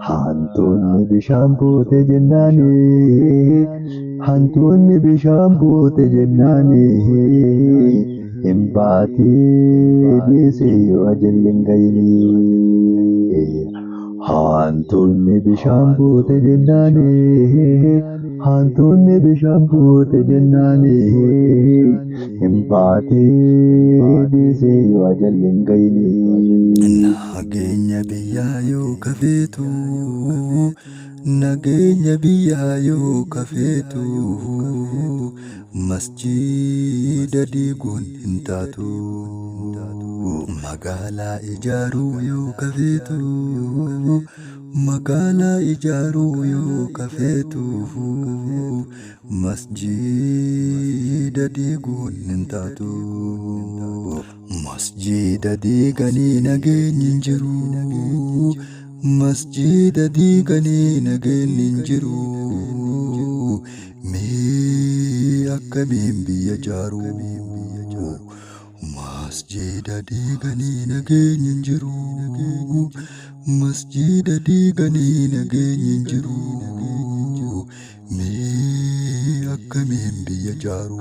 Hantuunni bishaan buute jennaani. Hantuunni bishaan buute jennaani. Hin baatee dhiisee yoo ajalli hin gayini. Hantuunni bishaan buute jennaani. Hantuunni bishaan buute jennaani. Hin baatee dhiisee yoo ajalli hin gayini. Nageenya biyyaa yoo kafeetu, nageenya biyyaa yoo kafeetu, masjiida diiguun hin taatu. Magaalaa ijaaruu yoo kafeetu, magaalaa ijaaruu yoo kafeetu, masjiida diiguun hin taatu. Masjiida diiganii nageenyi hin jiru. Masjiida diiganii nageenyi hin jiru. Mee akkamiin biyya ijaaru? Masjiida diiganii nageenyi hin jiru. Masjiida diiganii nageenyi hin jiru. Mee akkamiin biyya ijaaru?